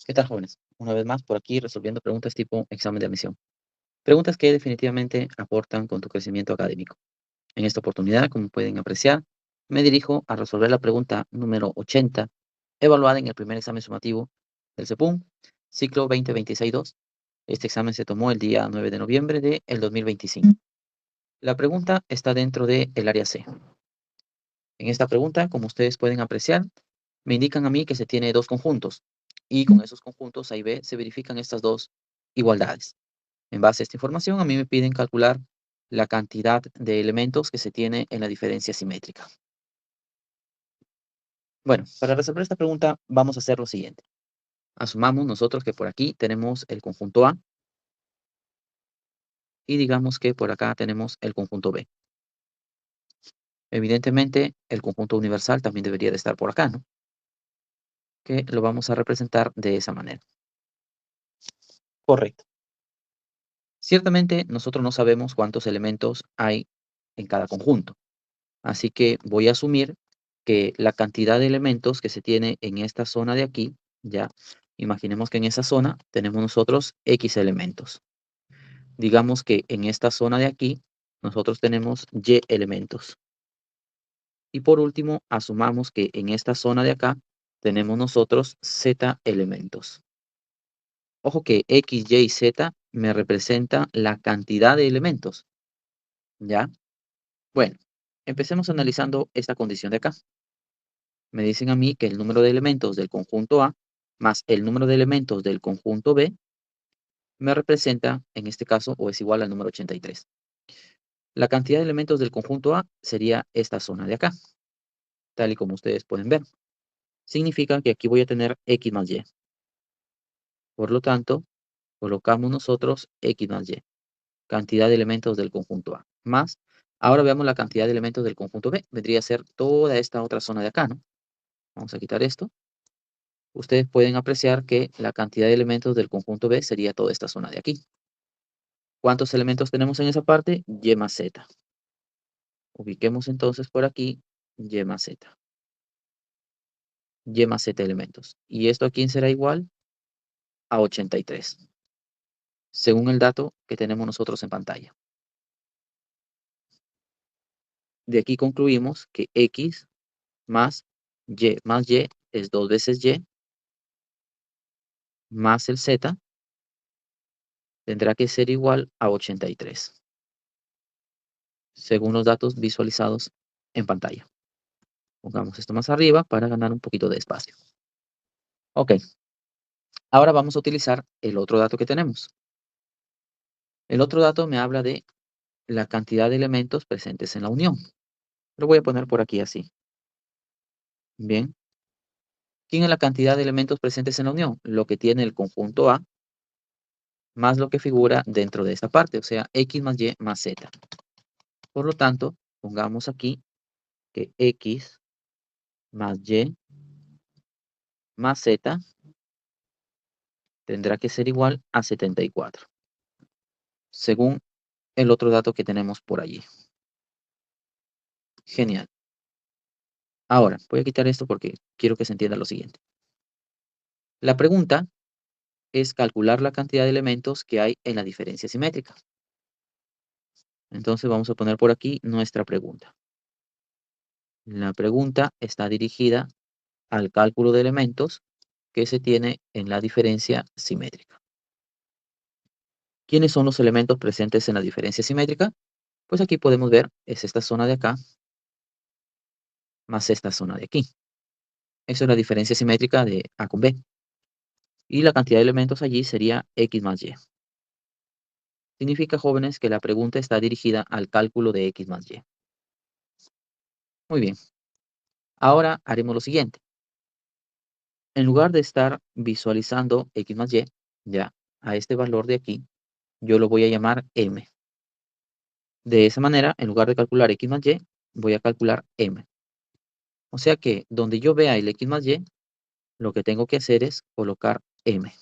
¿Qué tal, jóvenes? Una vez más por aquí resolviendo preguntas tipo examen de admisión. Preguntas que definitivamente aportan con tu crecimiento académico. En esta oportunidad, como pueden apreciar, me dirijo a resolver la pregunta número 80, evaluada en el primer examen sumativo del CEPUM, ciclo 2026-2. Este examen se tomó el día 9 de noviembre del 2025. La pregunta está dentro del área C. En esta pregunta, como ustedes pueden apreciar, me indican a mí que se tiene dos conjuntos y con esos conjuntos A y B se verifican estas dos igualdades. En base a esta información, a mí me piden calcular la cantidad de elementos que se tiene en la diferencia simétrica. Bueno, para resolver esta pregunta vamos a hacer lo siguiente. Asumamos nosotros que por aquí tenemos el conjunto A y digamos que por acá tenemos el conjunto B. Evidentemente, el conjunto universal también debería de estar por acá, ¿no? Que lo vamos a representar de esa manera. Correcto. Ciertamente, nosotros no sabemos cuántos elementos hay en cada conjunto. Así que voy a asumir que la cantidad de elementos que se tiene en esta zona de aquí, ya, imaginemos que en esa zona tenemos nosotros X elementos. Digamos que en esta zona de aquí, nosotros tenemos Y elementos. Y por último, asumamos que en esta zona de acá tenemos nosotros Z elementos. Ojo que X, Y y Z me representa la cantidad de elementos, ¿ya? Bueno, empecemos analizando esta condición de acá. Me dicen a mí que el número de elementos del conjunto A más el número de elementos del conjunto B me representa, en este caso, o es igual al número 83. La cantidad de elementos del conjunto A sería esta zona de acá, tal y como ustedes pueden ver. Significa que aquí voy a tener X más Y. Por lo tanto, colocamos nosotros X más Y, cantidad de elementos del conjunto A, más, ahora veamos la cantidad de elementos del conjunto B, vendría a ser toda esta otra zona de acá, ¿no? Vamos a quitar esto. Ustedes pueden apreciar que la cantidad de elementos del conjunto B sería toda esta zona de aquí. ¿Cuántos elementos tenemos en esa parte? Y más Z. Ubiquemos entonces por aquí Y más Z. Y más Z elementos. ¿Y esto a quién será igual? A 83, según el dato que tenemos nosotros en pantalla. De aquí concluimos que X más Y es 2 veces Y más el Z tendrá que ser igual a 83, según los datos visualizados en pantalla. Pongamos esto más arriba para ganar un poquito de espacio. Ok, ahora vamos a utilizar el otro dato que tenemos. El otro dato me habla de la cantidad de elementos presentes en la unión. Lo voy a poner por aquí así. Bien. ¿Quién es la cantidad de elementos presentes en la unión? Lo que tiene el conjunto A más lo que figura dentro de esta parte, o sea, X más Y más Z. Por lo tanto, pongamos aquí que X más Y más Z tendrá que ser igual a 74, según el otro dato que tenemos por allí. Genial. Ahora, voy a quitar esto porque quiero que se entienda lo siguiente. La pregunta es calcular la cantidad de elementos que hay en la diferencia simétrica. Entonces vamos a poner por aquí nuestra pregunta. La pregunta está dirigida al cálculo de elementos que se tiene en la diferencia simétrica. ¿Quiénes son los elementos presentes en la diferencia simétrica? Pues aquí podemos ver, es esta zona de acá, más esta zona de aquí. Eso es la diferencia simétrica de A con B. Y la cantidad de elementos allí sería X más Y. Significa, jóvenes, que la pregunta está dirigida al cálculo de X más Y. Muy bien. Ahora haremos lo siguiente. En lugar de estar visualizando X más Y, ya, a este valor de aquí, yo lo voy a llamar M. De esa manera, en lugar de calcular X más Y, voy a calcular M. O sea que donde yo vea el X más Y, lo que tengo que hacer es colocar M.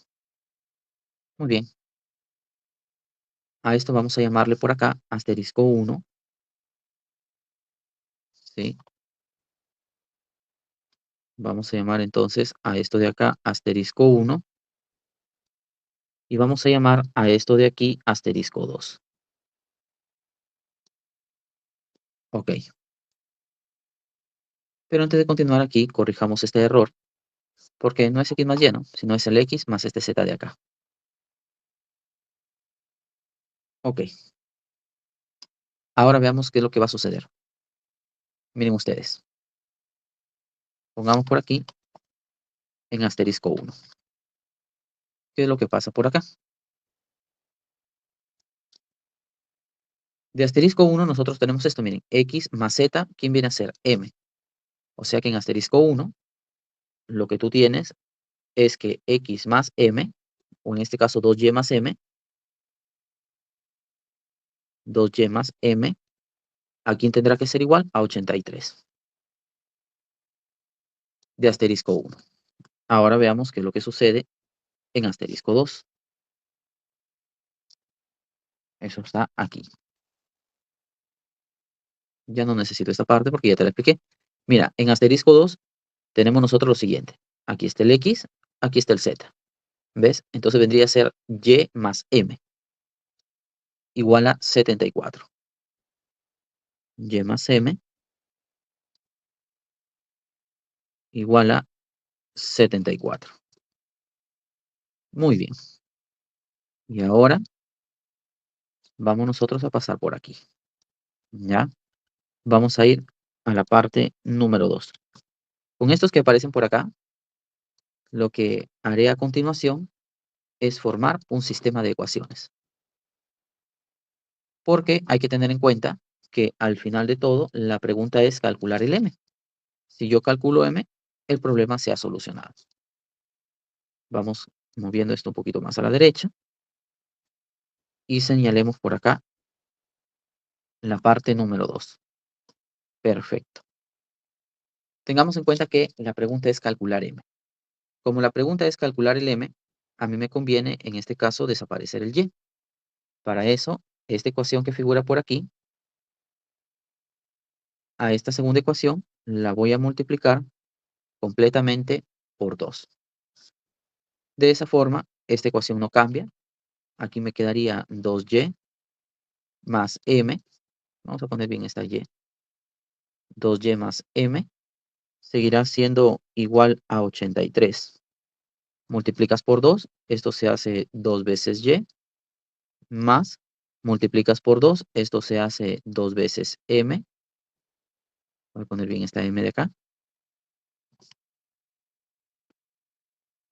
Muy bien. A esto vamos a llamarle por acá asterisco 1. ¿Sí? Vamos a llamar entonces a esto de acá asterisco 1. y vamos a llamar a esto de aquí asterisco 2. Ok, pero antes de continuar aquí, corrijamos este error, porque no es x más y, ¿no? Sino es el x más este z de acá. Ok, ahora veamos qué es lo que va a suceder. Miren ustedes, pongamos por aquí en asterisco 1. ¿Qué es lo que pasa por acá? De asterisco 1 nosotros tenemos esto, miren, x más z, ¿quién viene a ser? M. O sea que en asterisco 1, lo que tú tienes es que x más m, o en este caso 2y más m, 2y más m, ¿a quién tendrá que ser igual? A 83. De asterisco 1. Ahora veamos qué es lo que sucede en asterisco 2. Eso está aquí. Ya no necesito esta parte porque ya te la expliqué. Mira, en asterisco 2 tenemos nosotros lo siguiente. Aquí está el x, aquí está el z. ¿Ves? Entonces vendría a ser y más m igual a 74. Y más m igual a 74. Muy bien. Y ahora vamos nosotros a pasar por aquí. ¿Ya? Vamos a ir a la parte número 2. Con estos que aparecen por acá, lo que haré a continuación es formar un sistema de ecuaciones. Porque hay que tener en cuenta que al final de todo, la pregunta es calcular el m. Si yo calculo m, el problema se ha solucionado. Vamos moviendo esto un poquito más a la derecha y señalemos por acá la parte número 2. Perfecto. Tengamos en cuenta que la pregunta es calcular m. Como la pregunta es calcular el m, a mí me conviene en este caso desaparecer el y. Para eso, esta ecuación que figura por aquí, a esta segunda ecuación la voy a multiplicar completamente por 2. De esa forma, esta ecuación no cambia. Aquí me quedaría 2y más m. Vamos a poner bien esta y. 2y más m seguirá siendo igual a 83. Multiplicas por 2, esto se hace 2 veces y, más, multiplicas por 2, esto se hace 2 veces m. Voy a poner bien esta m de acá.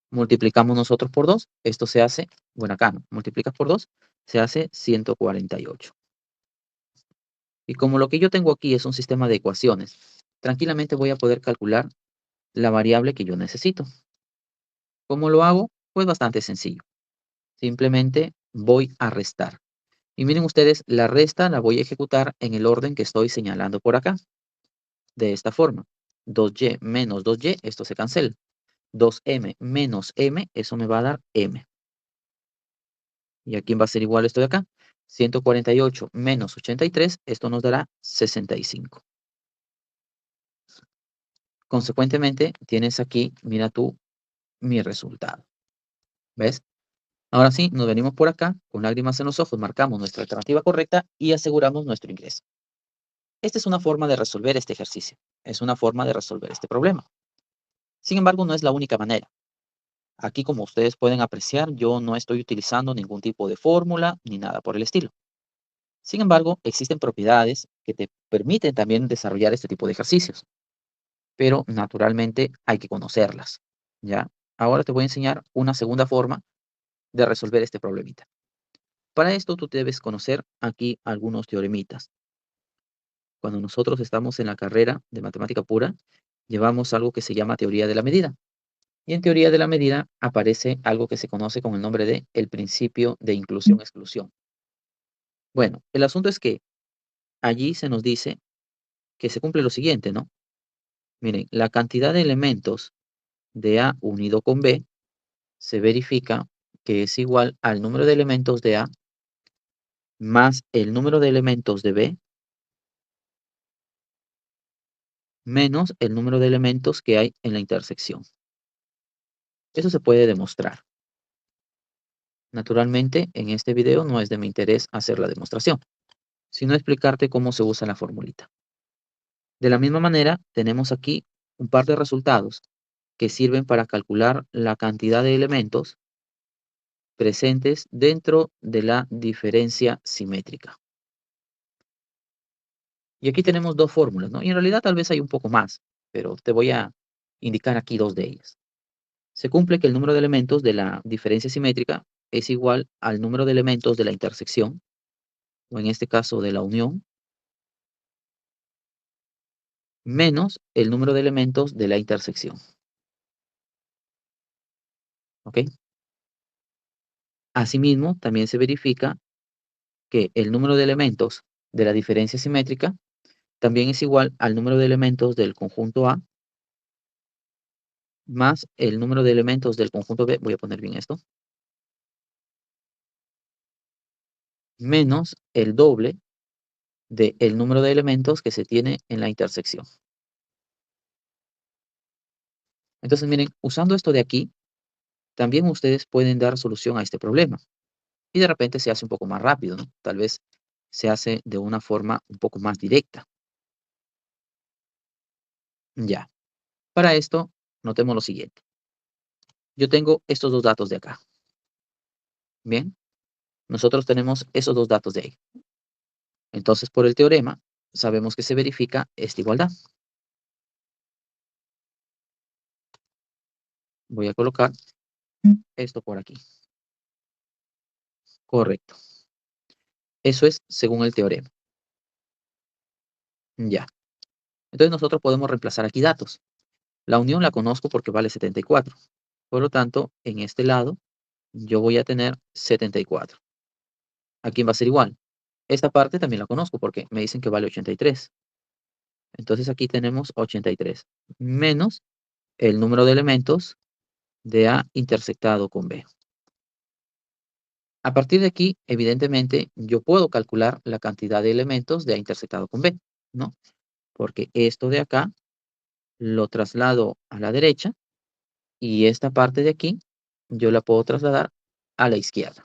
Multiplicamos nosotros por 2, esto se hace, bueno acá no, multiplicas por 2, se hace 148. Y como lo que yo tengo aquí es un sistema de ecuaciones, tranquilamente voy a poder calcular la variable que yo necesito. ¿Cómo lo hago? Pues bastante sencillo. Simplemente voy a restar. Y miren ustedes, la resta la voy a ejecutar en el orden que estoy señalando por acá. De esta forma. 2y menos 2y, esto se cancela. 2m menos m, eso me va a dar m. ¿Y a quién va a ser igual esto de acá? 148 menos 83, esto nos dará 65. Consecuentemente, tienes aquí, mira tú, mi resultado. ¿Ves? Ahora sí, nos venimos por acá, con lágrimas en los ojos, marcamos nuestra alternativa correcta y aseguramos nuestro ingreso. Esta es una forma de resolver este ejercicio. Es una forma de resolver este problema. Sin embargo, no es la única manera. Aquí, como ustedes pueden apreciar, yo no estoy utilizando ningún tipo de fórmula ni nada por el estilo. Sin embargo, existen propiedades que te permiten también desarrollar este tipo de ejercicios, pero naturalmente hay que conocerlas, ¿ya? Ahora te voy a enseñar una segunda forma de resolver este problemita. Para esto tú debes conocer aquí algunos teoremitas. Cuando nosotros estamos en la carrera de matemática pura, llevamos algo que se llama teoría de la medida. Y en teoría de la medida aparece algo que se conoce con el nombre de el principio de inclusión-exclusión. Bueno, el asunto es que allí se nos dice que se cumple lo siguiente, ¿no? Miren, la cantidad de elementos de A unido con B se verifica que es igual al número de elementos de A más el número de elementos de B menos el número de elementos que hay en la intersección. Eso se puede demostrar. Naturalmente, en este video no es de mi interés hacer la demostración, sino explicarte cómo se usa la formulita. De la misma manera, tenemos aquí un par de resultados que sirven para calcular la cantidad de elementos presentes dentro de la diferencia simétrica. Y aquí tenemos dos fórmulas, ¿no? Y en realidad tal vez hay un poco más, pero te voy a indicar aquí dos de ellas. Se cumple que el número de elementos de la diferencia simétrica es igual al número de elementos de la intersección, o en este caso de la unión, menos el número de elementos de la intersección. ¿Ok? Asimismo, también se verifica que el número de elementos de la diferencia simétrica también es igual al número de elementos del conjunto A más el número de elementos del conjunto B, voy a poner bien esto, menos el doble del número de elementos que se tiene en la intersección. Entonces, miren, usando esto de aquí, también ustedes pueden dar solución a este problema. Y de repente se hace un poco más rápido, ¿no? Tal vez se hace de una forma un poco más directa. Ya. Para esto, notemos lo siguiente. Yo tengo estos dos datos de acá. Bien. Nosotros tenemos esos dos datos de ahí. Entonces, por el teorema, sabemos que se verifica esta igualdad. Voy a colocar esto por aquí. Correcto. Eso es según el teorema. Ya. Entonces nosotros podemos reemplazar aquí datos. La unión la conozco porque vale 74. Por lo tanto, en este lado, yo voy a tener 74. ¿A quién va a ser igual? Esta parte también la conozco porque me dicen que vale 83. Entonces aquí tenemos 83 menos el número de elementos de A intersectado con B. A partir de aquí, evidentemente, yo puedo calcular la cantidad de elementos de A intersectado con B, ¿no? Porque esto de acá lo traslado a la derecha y esta parte de aquí yo la puedo trasladar a la izquierda.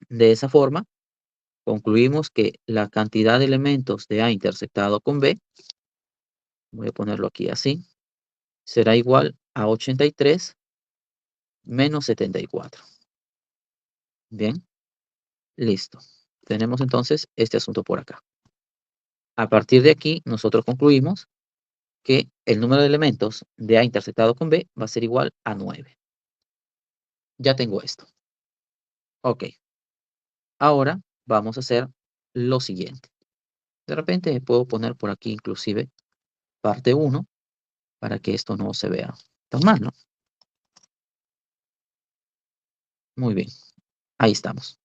De esa forma, concluimos que la cantidad de elementos de A intersectado con B, voy a ponerlo aquí así, será igual a 83 menos 74. Bien, listo. Tenemos entonces este asunto por acá. A partir de aquí, nosotros concluimos que el número de elementos de A intersectado con B va a ser igual a 9. Ya tengo esto. Ok. Ahora vamos a hacer lo siguiente. De repente puedo poner por aquí inclusive parte 1 para que esto no se vea tan mal, ¿no? Muy bien. Ahí estamos.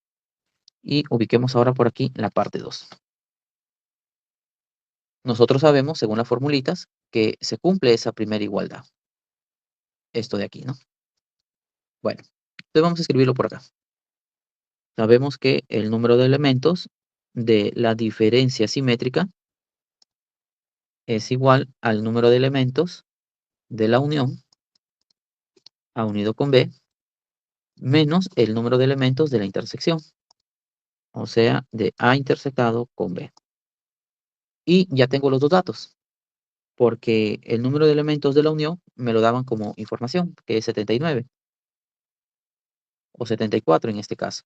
Y ubiquemos ahora por aquí la parte 2. Nosotros sabemos, según las formulitas, que se cumple esa primera igualdad. Esto de aquí, ¿no? Bueno, entonces vamos a escribirlo por acá. Sabemos que el número de elementos de la diferencia simétrica es igual al número de elementos de la unión A unido con B menos el número de elementos de la intersección, o sea, de A intersectado con B. Y ya tengo los dos datos, porque el número de elementos de la unión me lo daban como información, que es 79, o 74 en este caso,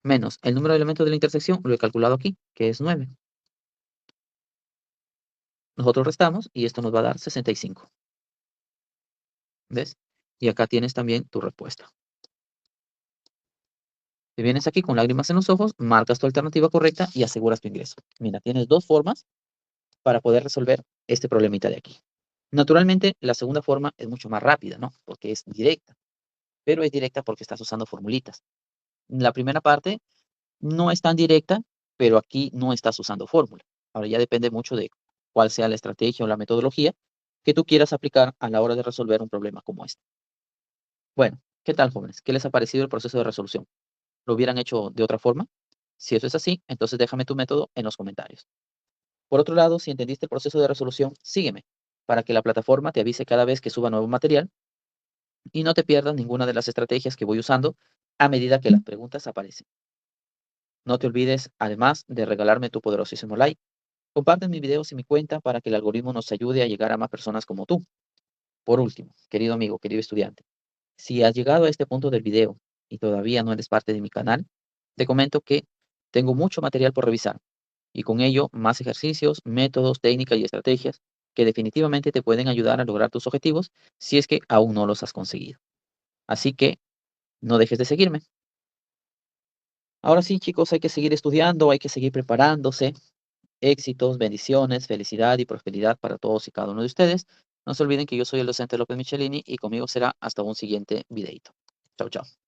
menos el número de elementos de la intersección, lo he calculado aquí, que es 9. Nosotros restamos y esto nos va a dar 65. ¿Ves? Y acá tienes también tu respuesta. Te vienes aquí con lágrimas en los ojos, marcas tu alternativa correcta y aseguras tu ingreso. Mira, tienes dos formas para poder resolver este problemita de aquí. Naturalmente, la segunda forma es mucho más rápida, ¿no? Porque es directa, pero es directa porque estás usando formulitas. La primera parte no es tan directa, pero aquí no estás usando fórmula. Ahora ya depende mucho de cuál sea la estrategia o la metodología que tú quieras aplicar a la hora de resolver un problema como este. Bueno, ¿qué tal, jóvenes? ¿Qué les ha parecido el proceso de resolución? ¿Lo hubieran hecho de otra forma? Si eso es así, entonces déjame tu método en los comentarios. Por otro lado, si entendiste el proceso de resolución, sígueme para que la plataforma te avise cada vez que suba nuevo material y no te pierdas ninguna de las estrategias que voy usando a medida que las preguntas aparecen. No te olvides, además, de regalarme tu poderosísimo like. Comparte mis videos y mi cuenta para que el algoritmo nos ayude a llegar a más personas como tú. Por último, querido amigo, querido estudiante, si has llegado a este punto del video y todavía no eres parte de mi canal, te comento que tengo mucho material por revisar y con ello más ejercicios, métodos, técnicas y estrategias que definitivamente te pueden ayudar a lograr tus objetivos si es que aún no los has conseguido. Así que no dejes de seguirme. Ahora sí, chicos, hay que seguir estudiando, hay que seguir preparándose. Éxitos, bendiciones, felicidad y prosperidad para todos y cada uno de ustedes. No se olviden que yo soy el docente López Michelini y conmigo será hasta un siguiente videito. Chao, chao.